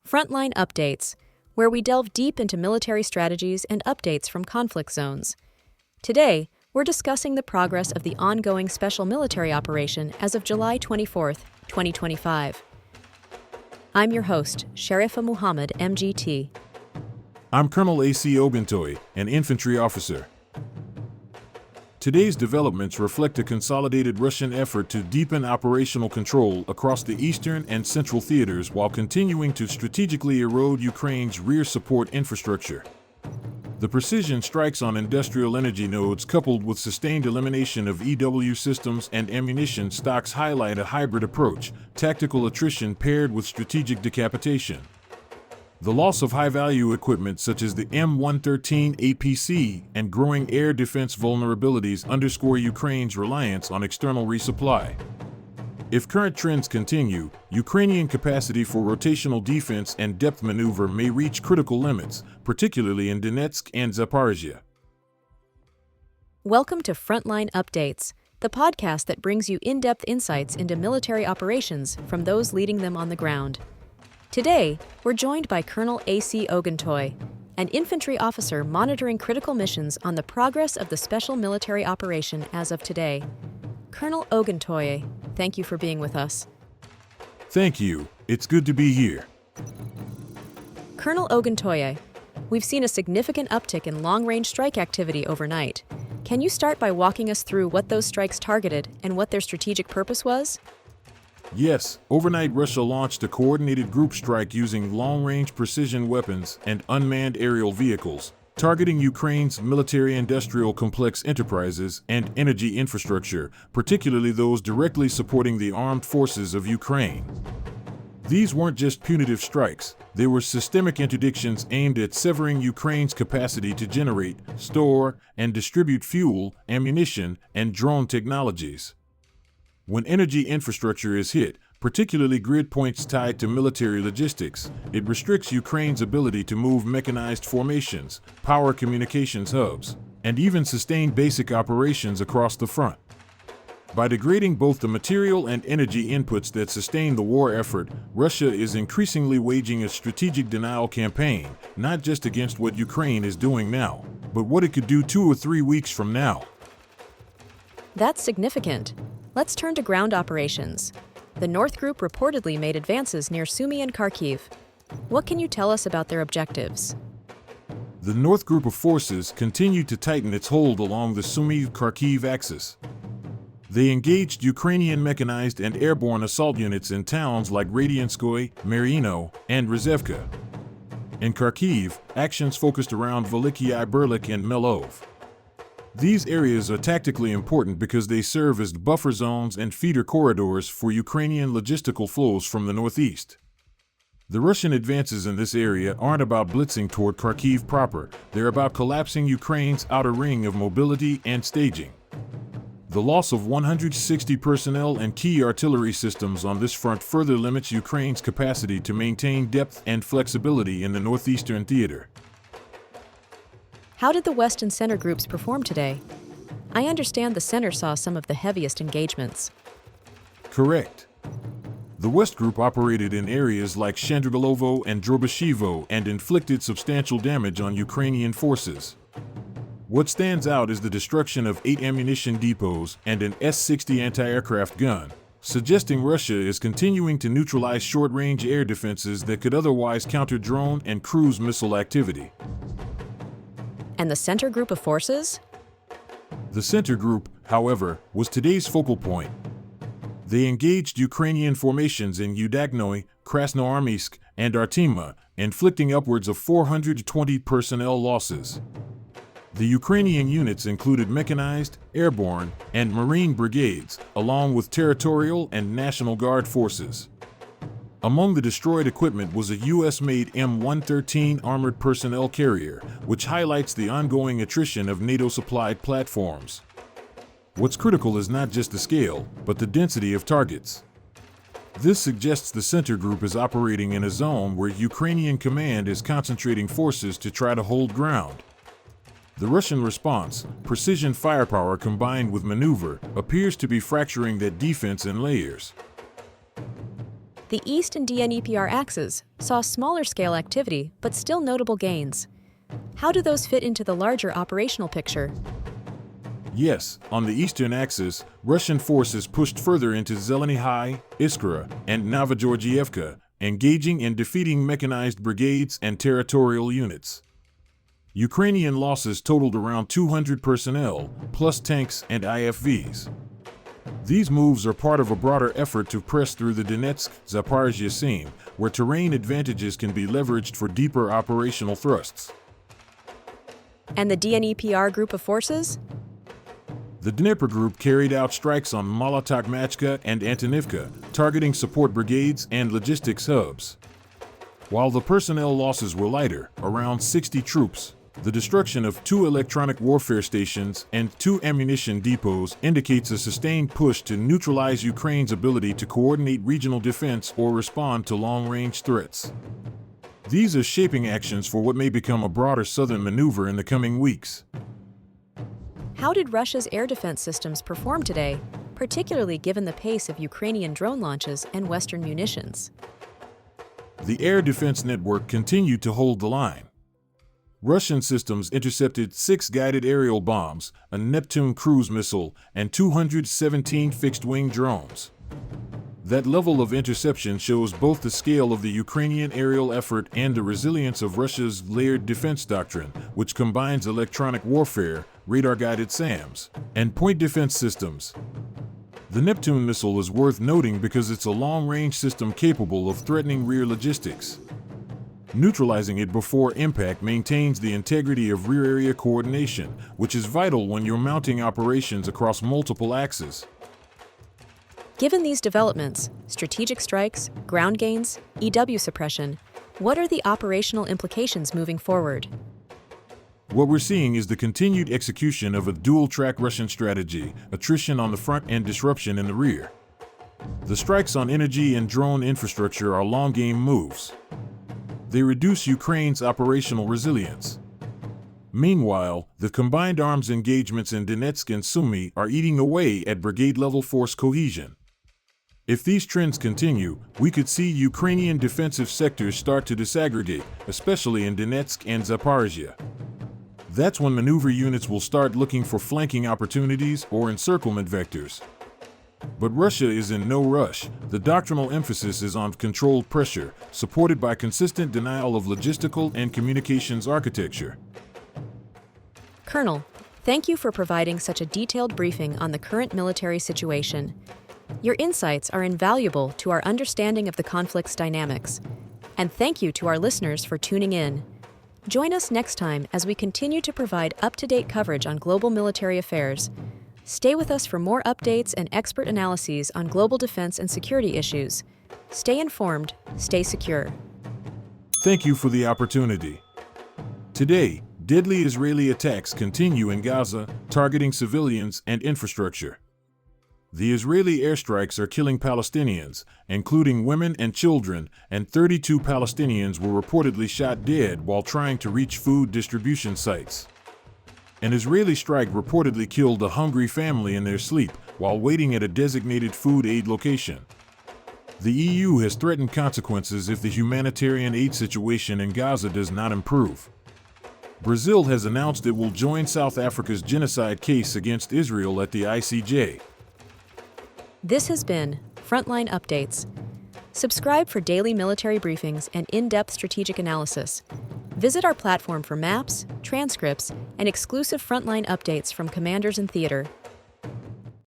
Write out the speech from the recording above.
Frontline Updates, where we delve deep into military strategies and updates from conflict zones. Today, we're discussing the progress of the ongoing special military operation as of July 24, 2025. I'm your host, Sharifa Muhammad, MGT. I'm Colonel A.C. Oguntoye, an infantry officer. Today's developments reflect a consolidated Russian effort to deepen operational control across the eastern and central theaters while continuing to strategically erode Ukraine's rear support infrastructure. The precision strikes on industrial energy nodes coupled with sustained elimination of EW systems and ammunition stocks highlight a hybrid approach, tactical attrition paired with strategic decapitation. The loss of high-value equipment such as the M113 APC and growing air defense vulnerabilities underscore Ukraine's reliance on external resupply. If current trends continue, Ukrainian capacity for rotational defense and depth maneuver may reach critical limits, particularly in Donetsk and Zaporizhzhia. Welcome to Frontline Updates, the podcast that brings you in-depth insights into military operations from those leading them on the ground. Today, we're joined by Colonel A.C. Oguntoye, an infantry officer monitoring critical missions on the progress of the special military operation as of today. Colonel Oguntoye, thank you for being with us. Thank you. It's good to be here. Colonel Oguntoye, we've seen a significant uptick in long-range strike activity overnight. Can you start by walking us through what those strikes targeted and what their strategic purpose was? Yes, overnight Russia launched a coordinated group strike using long-range precision weapons and unmanned aerial vehicles, targeting Ukraine's military-industrial complex enterprises and energy infrastructure, particularly those directly supporting the armed forces of Ukraine. These weren't just punitive strikes, they were systemic interdictions aimed at severing Ukraine's capacity to generate, store, and distribute fuel, ammunition, and drone technologies. When energy infrastructure is hit, particularly grid points tied to military logistics, it restricts Ukraine's ability to move mechanized formations, power communications hubs, and even sustain basic operations across the front. By degrading both the material and energy inputs that sustain the war effort, Russia is increasingly waging a strategic denial campaign, not just against what Ukraine is doing now, but what it could do 2 or 3 weeks from now. That's significant. Let's turn to ground operations. The North Group reportedly made advances near Sumy and Kharkiv. What can you tell us about their objectives? The North Group of forces continued to tighten its hold along the Sumy-Kharkiv axis. They engaged Ukrainian mechanized and airborne assault units in towns like Radianskoye, Marino, and Rizevka. In Kharkiv, actions focused around Veliky Berlik and Melov. These areas are tactically important because they serve as buffer zones and feeder corridors for Ukrainian logistical flows from the northeast. The Russian advances in this area aren't about blitzing toward Kharkiv proper, they're about collapsing Ukraine's outer ring of mobility and staging. The loss of 160 personnel and key artillery systems on this front further limits Ukraine's capacity to maintain depth and flexibility in the northeastern theater. How did the West and Center groups perform today? I understand the Center saw some of the heaviest engagements. Correct. The West Group operated in areas like Shandrigovo and Drobashevo and inflicted substantial damage on Ukrainian forces. What stands out is the destruction of 8 ammunition depots and an S-60 anti-aircraft gun, suggesting Russia is continuing to neutralize short-range air defenses that could otherwise counter drone and cruise missile activity. And the Center Group of forces? The Center Group, however, was today's focal point. They engaged Ukrainian formations in Udagnoy, Krasnoarmysk, and Artemia, inflicting upwards of 420 personnel losses. The Ukrainian units included mechanized, airborne, and marine brigades, along with territorial and National Guard forces. Among the destroyed equipment was a U.S.-made M113 armored personnel carrier, which highlights the ongoing attrition of NATO-supplied platforms. What's critical is not just the scale, but the density of targets. This suggests the Center Group is operating in a zone where Ukrainian command is concentrating forces to try to hold ground. The Russian response, precision firepower combined with maneuver, appears to be fracturing that defense in layers. The East and DNEPR axes saw smaller-scale activity but still notable gains. How do those fit into the larger operational picture? Yes, on the eastern axis, Russian forces pushed further into Zeleny High, Iskra, and Novogeorgievka, engaging and defeating mechanized brigades and territorial units. Ukrainian losses totaled around 200 personnel, plus tanks and IFVs. These moves are part of a broader effort to press through the Donetsk-Zaporizhzhia seam, where terrain advantages can be leveraged for deeper operational thrusts. And the DNEPR group of forces? The Dnipro Group carried out strikes on Molotokmachka and Antonivka, targeting support brigades and logistics hubs. While the personnel losses were lighter, around 60 troops, the destruction of 2 electronic warfare stations and 2 ammunition depots indicates a sustained push to neutralize Ukraine's ability to coordinate regional defense or respond to long-range threats. These are shaping actions for what may become a broader southern maneuver in the coming weeks. How did Russia's air defense systems perform today, particularly given the pace of Ukrainian drone launches and Western munitions? The air defense network continued to hold the line. Russian systems intercepted 6 guided aerial bombs, a Neptune cruise missile, and 217 fixed-wing drones. That level of interception shows both the scale of the Ukrainian aerial effort and the resilience of Russia's layered defense doctrine, which combines electronic warfare, radar-guided SAMs, and point defense systems. The Neptune missile is worth noting because it's a long-range system capable of threatening rear logistics. Neutralizing it before impact maintains the integrity of rear area coordination, which is vital when you're mounting operations across multiple axes. Given these developments, strategic strikes, ground gains, EW suppression, what are the operational implications moving forward? What we're seeing is the continued execution of a dual-track Russian strategy, attrition on the front and disruption in the rear. The strikes on energy and drone infrastructure are long-game moves. They reduce Ukraine's operational resilience. Meanwhile, the combined arms engagements in Donetsk and Sumy are eating away at brigade-level force cohesion. If these trends continue, we could see Ukrainian defensive sectors start to disaggregate, especially in Donetsk and Zaporizhzhia. That's when maneuver units will start looking for flanking opportunities or encirclement vectors. But Russia is in no rush. The doctrinal emphasis is on controlled pressure, supported by consistent denial of logistical and communications architecture. Colonel, thank you for providing such a detailed briefing on the current military situation. Your insights are invaluable to our understanding of the conflict's dynamics. And thank you to our listeners for tuning in. Join us next time as we continue to provide up-to-date coverage on global military affairs. Stay with us for more updates and expert analyses on global defense and security issues. Stay informed, stay secure. Thank you for the opportunity. Today, deadly Israeli attacks continue in Gaza, targeting civilians and infrastructure. The Israeli airstrikes are killing Palestinians, including women and children, and 32 Palestinians were reportedly shot dead while trying to reach food distribution sites. An Israeli strike reportedly killed a hungry family in their sleep while waiting at a designated food aid location. The EU has threatened consequences if the humanitarian aid situation in Gaza does not improve. Brazil has announced it will join South Africa's genocide case against Israel at the ICJ. This has been Frontline Updates. Subscribe for daily military briefings and in-depth strategic analysis. Visit our platform for maps, transcripts, and exclusive frontline updates from commanders in theater.